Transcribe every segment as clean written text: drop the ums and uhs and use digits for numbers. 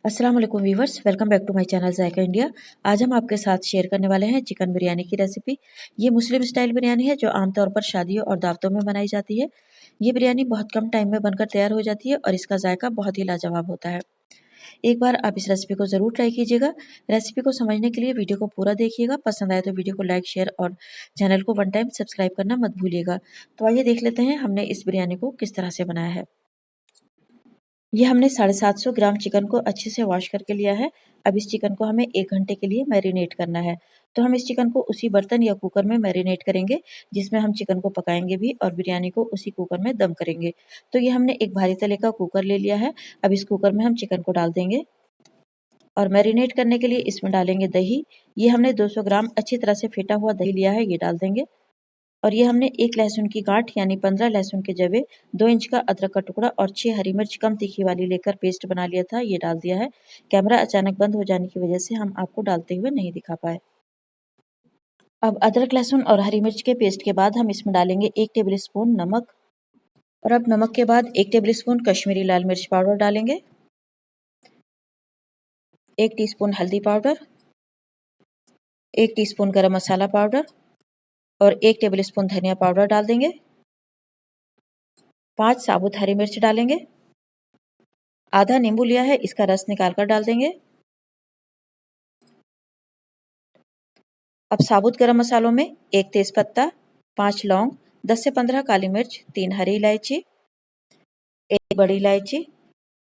अस्सलाम वालेकुम viewers, welcome back to my channel Zaika India. आज हम आपके साथ शेयर करने वाले हैं चिकन बिरयानी की रेसिपी। ये मुस्लिम स्टाइल बिरयानी है जो आमतौर पर शादियों और दावतों में बनाई जाती है। ये बिरयानी बहुत कम टाइम में बनकर तैयार हो जाती है और इसका जायका बहुत ही लाजवाब होता है। एक बार आप इस रेसिपी को ज़रूर ट्राई कीजिएगा। रेसिपी को समझने के लिए वीडियो को पूरा देखिएगा। पसंद आए तो वीडियो को लाइक, शेयर और चैनल को वन टाइम सब्सक्राइब करना मत भूलिएगा। तो आइए देख लेते हैं हमने इस बिरयानी को किस तरह से बनाया है। ये हमने 750 ग्राम चिकन को अच्छे से वॉश करके लिया है। अब इस चिकन को हमें 1 घंटे के लिए मैरिनेट करना है। तो हम इस चिकन को उसी बर्तन या कुकर में मैरिनेट करेंगे जिसमें हम चिकन को पकाएंगे भी और बिरयानी को उसी कुकर में दम करेंगे। तो ये हमने एक भारी तले का कुकर ले लिया है। अब इस कुकर में हम चिकन को डाल देंगे और मैरिनेट करने के लिए इसमें डालेंगे दही। ये हमने 200 ग्राम अच्छी तरह से फेटा हुआ दही लिया है, ये डाल देंगे। और ये हमने 1 लहसुन की गांठ यानी 15 लहसुन के जवे, 2 इंच का अदरक का टुकड़ा और 6 हरी मिर्च कम तीखी वाली लेकर पेस्ट बना लिया था, ये डाल दिया है। कैमरा अचानक बंद हो जाने की वजह से हम आपको डालते हुए नहीं दिखा पाए। अब अदरक, लहसुन और हरी मिर्च के पेस्ट के बाद हम इसमें डालेंगे 1 टेबल स्पून नमक। और अब नमक के बाद 1 टेबल स्पून कश्मीरी लाल मिर्च पाउडर डालेंगे, 1 टीस्पून हल्दी पाउडर, 1 टीस्पून गरम मसाला पाउडर और 1 टेबल स्पून धनिया पाउडर डाल देंगे। 5 साबुत हरी मिर्च डालेंगे। आधा नींबू लिया है, इसका रस निकाल कर डाल देंगे। अब साबुत गरम मसालों में 1 तेजपत्ता, 5 लौंग, 10 से 15 काली मिर्च, 3 हरी इलायची, 1 बड़ी इलायची,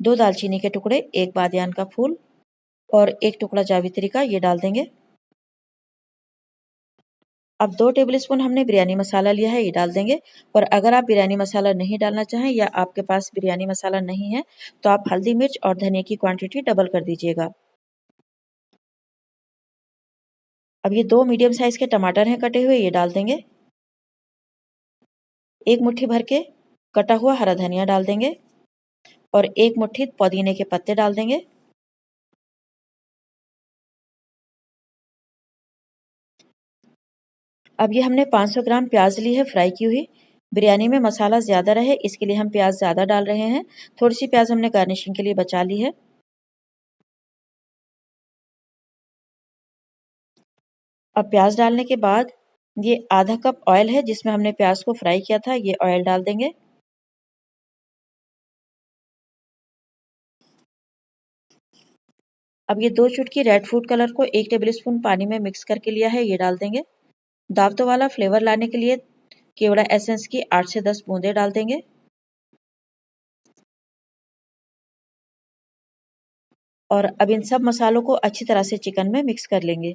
2 दालचीनी के टुकड़े, 1 बादियान का फूल और 1 टुकड़ा जावित्री का, ये डाल देंगे। अब 2 टेबल स्पून हमने बिरयानी मसाला लिया है, ये डाल देंगे। और अगर आप बिरयानी मसाला नहीं डालना चाहें या आपके पास बिरयानी मसाला नहीं है तो आप हल्दी, मिर्च और धनिया की क्वांटिटी डबल कर दीजिएगा। अब ये 2 मीडियम साइज के टमाटर हैं कटे हुए, ये डाल देंगे। 1 मुट्ठी भर के कटा हुआ हरा धनिया डाल देंगे और 1 मुट्ठी पुदीने के पत्ते डाल देंगे। अब ये हमने 500 ग्राम प्याज ली है फ्राई की हुई। बिरयानी में मसाला ज़्यादा रहे इसके लिए हम प्याज ज़्यादा डाल रहे हैं। थोड़ी सी प्याज हमने गार्निशिंग के लिए बचा ली है। अब प्याज डालने के बाद ये आधा कप ऑयल है जिसमें हमने प्याज को फ्राई किया था, ये ऑयल डाल देंगे। अब ये 2 चुटकी रेड फूड कलर को 1 टेबल स्पून पानी में मिक्स करके लिया है, ये डाल देंगे। दावतों वाला फ्लेवर लाने के लिए केवड़ा एसेंस की 8 से 10 बूंदे डाल देंगे। और अब इन सब मसालों को अच्छी तरह से चिकन में मिक्स कर लेंगे।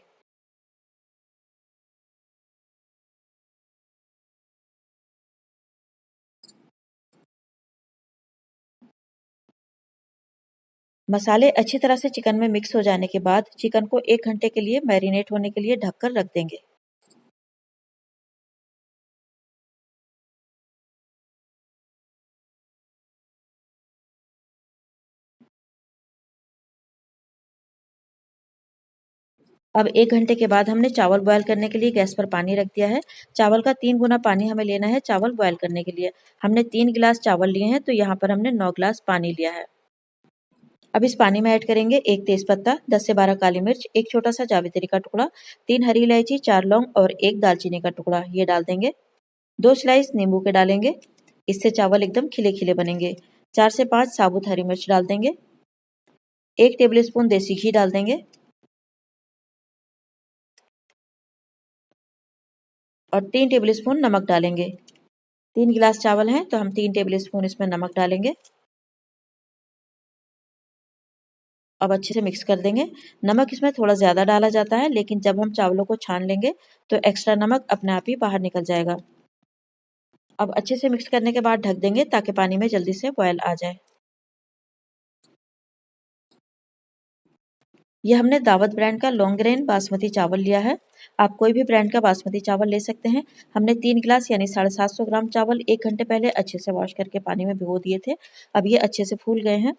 मसाले अच्छी तरह से चिकन में मिक्स हो जाने के बाद चिकन को 1 घंटे के लिए मैरिनेट होने के लिए ढककर रख देंगे। अब 1 घंटे के बाद हमने चावल बॉयल करने के लिए गैस पर पानी रख दिया है। चावल का 3 गुना पानी हमें लेना है चावल बॉयल करने के लिए। हमने 3 गिलास चावल लिए हैं तो यहाँ पर हमने 9 गिलास पानी लिया है। अब इस पानी में ऐड करेंगे 1 तेजपत्ता, 10 से 12 काली मिर्च, 1 छोटा सा जावित्री का टुकड़ा, 3 हरी इलायची, 4 लौंग और 1 दालचीनी का टुकड़ा, ये डाल देंगे। 2 स्लाइस नींबू के डालेंगे, इससे चावल एकदम खिले खिले बनेंगे। 4 से 5 साबुत हरी मिर्च डाल देंगे। 1 टेबल स्पून देसी घी डाल देंगे और 3 टेबल स्पून नमक डालेंगे। 3 गिलास चावल हैं तो हम 3 टेबल स्पून इसमें नमक डालेंगे। अब अच्छे से मिक्स कर देंगे। नमक इसमें थोड़ा ज़्यादा डाला जाता है लेकिन जब हम चावलों को छान लेंगे तो एक्स्ट्रा नमक अपने आप ही बाहर निकल जाएगा। अब अच्छे से मिक्स करने के बाद ढक देंगे ताकि पानी में जल्दी से बॉयल आ जाए। ये हमने दावत ब्रांड का लॉन्ग ग्रेन बासमती चावल लिया है। आप कोई भी ब्रांड का बासमती चावल ले सकते हैं। हमने 3 गिलास यानी 750 ग्राम चावल 1 घंटे पहले अच्छे से वॉश करके पानी में भिगो दिए थे। अब ये अच्छे से फूल गए हैं।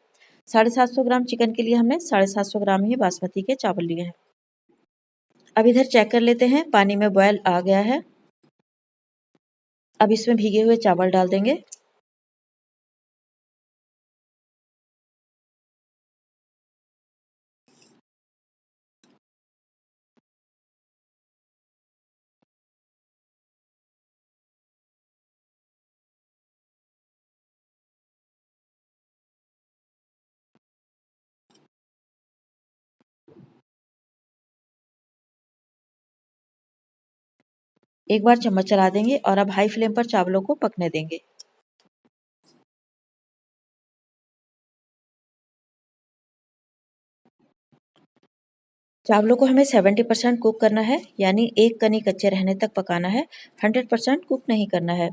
750 ग्राम चिकन के लिए हमने 750 ग्राम ही बासमती के चावल लिए हैं। अब इधर चेक कर लेते हैं, पानी में बॉयल आ गया है। अब इसमें भीगे हुए चावल डाल देंगे। एक बार चम्मच चला देंगे और अब हाई फ्लेम पर चावलों को पकने देंगे। चावलों को हमें 70% कुक करना है, यानी एक कनी कच्चे रहने तक पकाना है, 100% कुक नहीं करना है।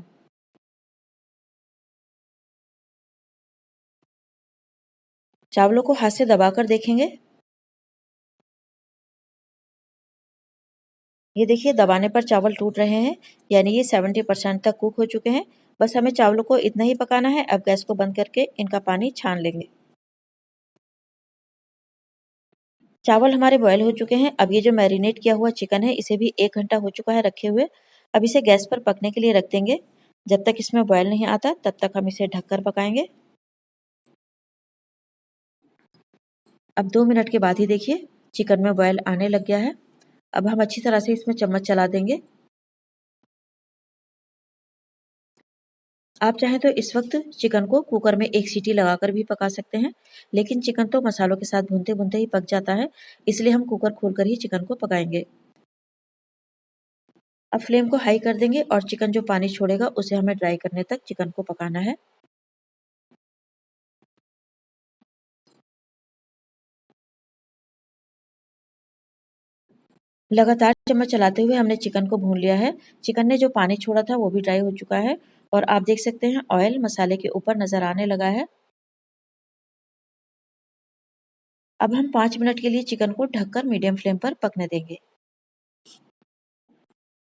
चावलों को हाथ से दबाकर देखेंगे। ये देखिए दबाने पर चावल टूट रहे हैं, यानी ये 70% तक कुक हो चुके हैं। बस हमें चावलों को इतना ही पकाना है। अब गैस को बंद करके इनका पानी छान लेंगे। चावल हमारे बॉयल हो चुके हैं। अब ये जो मैरिनेट किया हुआ चिकन है, इसे भी 1 घंटा हो चुका है रखे हुए। अब इसे गैस पर पकने के लिए रख देंगे। जब तक इसमें बॉयल नहीं आता तब तक हम इसे ढककर पकाएंगे। अब 2 मिनट के बाद ही देखिए चिकन में बॉयल आने लग गया है। अब हम अच्छी तरह से इसमें चम्मच चला देंगे। आप चाहें तो इस वक्त चिकन को कुकर में एक सीटी लगाकर भी पका सकते हैं, लेकिन चिकन तो मसालों के साथ भूनते भूनते ही पक जाता है, इसलिए हम कुकर खोलकर ही चिकन को पकाएंगे। अब फ्लेम को हाई कर देंगे और चिकन जो पानी छोड़ेगा उसे हमें ड्राई करने तक चिकन को पकाना है। लगातार चम्मच चलाते हुए हमने चिकन को भून लिया है। चिकन ने जो पानी छोड़ा था वो भी ड्राई हो चुका है और आप देख सकते हैं ऑयल मसाले के ऊपर नजर आने लगा है। अब हम 5 मिनट के लिए चिकन को ढककर मीडियम फ्लेम पर पकने देंगे।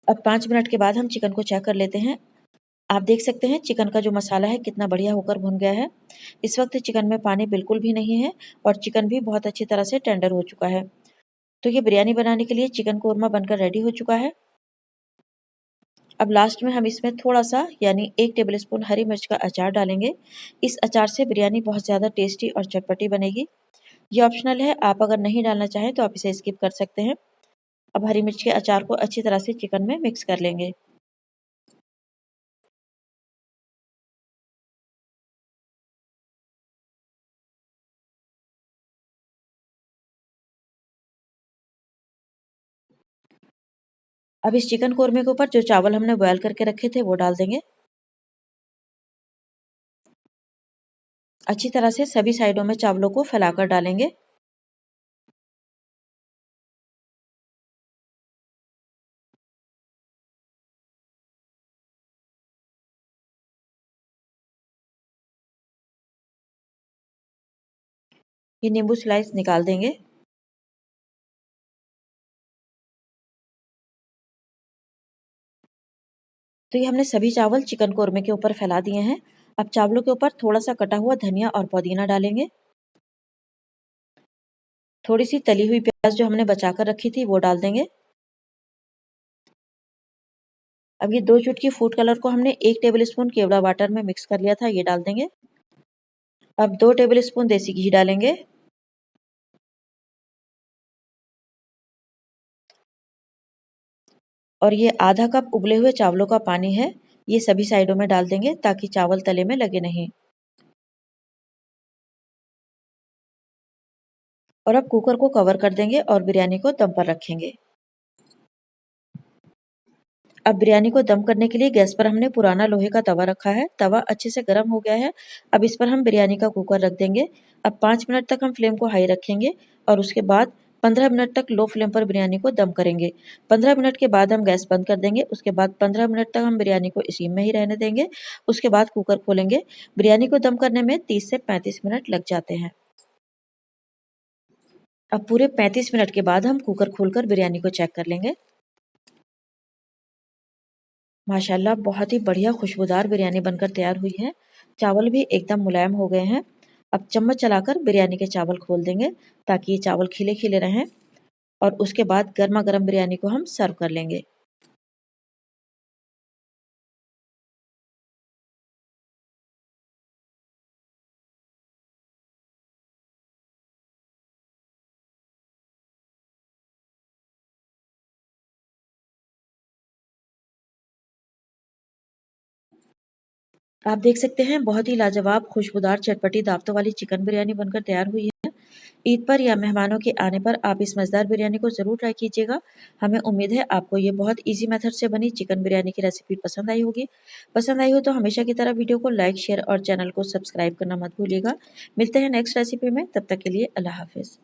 अब 5 मिनट के बाद हम चिकन को चेक कर लेते हैं। आप देख सकते हैं चिकन का जो मसाला है कितना बढ़िया होकर भुन गया है। इस वक्त चिकन में पानी बिल्कुल भी नहीं है और चिकन भी बहुत अच्छी तरह से टेंडर हो चुका है। तो ये बिरयानी बनाने के लिए चिकन कोरमा बनकर रेडी हो चुका है। अब लास्ट में हम इसमें थोड़ा सा यानी 1 टेबल स्पून हरी मिर्च का अचार डालेंगे। इस अचार से बिरयानी बहुत ज़्यादा टेस्टी और चटपटी बनेगी। ये ऑप्शनल है, आप अगर नहीं डालना चाहें तो आप इसे स्किप कर सकते हैं। अब हरी मिर्च के अचार को अच्छी तरह से चिकन में मिक्स कर लेंगे। अब इस चिकन कोरमे के ऊपर जो चावल हमने बॉयल करके रखे थे वो डाल देंगे। अच्छी तरह से सभी साइडों में चावलों को फैलाकर डालेंगे। ये नींबू स्लाइस निकाल देंगे। तो ये हमने सभी चावल चिकन कोरमे के ऊपर फैला दिए हैं। अब चावलों के ऊपर थोड़ा सा कटा हुआ धनिया और पुदीना डालेंगे। थोड़ी सी तली हुई प्याज जो हमने बचाकर रखी थी वो डाल देंगे। अब ये 2 चुटकी फूड कलर को हमने 1 टेबल स्पून केवड़ा वाटर में मिक्स कर लिया था, ये डाल देंगे। अब 2 टेबल स्पून देसी घी डालेंगे। और ये आधा कप उबले हुए चावलों का पानी है, ये सभी साइडों में डाल देंगे ताकि चावल तले में लगे नहीं। और अब कुकर को कवर कर देंगे और बिरयानी को दम पर रखेंगे। अब बिरयानी को दम करने के लिए गैस पर हमने पुराना लोहे का तवा रखा है। तवा अच्छे से गर्म हो गया है। अब इस पर हम बिरयानी का कुकर रख देंगे। अब 5 मिनट तक हम फ्लेम को हाई रखेंगे और उसके बाद 15 मिनट तक लो फ्लेम पर बिरयानी को दम करेंगे। 15 मिनट के बाद हम गैस बंद कर देंगे। उसके बाद 15 मिनट तक हम बिरयानी को स्टीम में ही रहने देंगे। उसके बाद कुकर खोलेंगे। बिरयानी को दम करने में 30 से 35 मिनट लग जाते हैं। अब पूरे 35 मिनट के बाद हम कुकर खोलकर बिरयानी को चेक कर लेंगे। माशाल्लाह बहुत ही बढ़िया खुशबूदार बिरयानी बनकर तैयार हुई है। चावल भी एकदम मुलायम हो गए हैं। अब चम्मच चलाकर बिरयानी के चावल खोल देंगे ताकि ये चावल खिले खिले रहें और उसके बाद गर्मा गर्म बिरयानी को हम सर्व कर लेंगे। आप देख सकते हैं बहुत ही लाजवाब खुशबूदार चटपटी दावतों वाली चिकन बिरयानी बनकर तैयार हुई है। ईद पर या मेहमानों के आने पर आप इस मज़ेदार बिरयानी को ज़रूर ट्राई कीजिएगा। हमें उम्मीद है आपको ये बहुत ईजी मेथड से बनी चिकन बिरयानी की रेसिपी पसंद आई होगी। पसंद आई हो तो हमेशा की तरह वीडियो को लाइक, शेयर और चैनल को सब्सक्राइब करना मत भूलिएगा। मिलते हैं नेक्स्ट रेसिपी में, तब तक के लिए अल्लाह हाफिज़।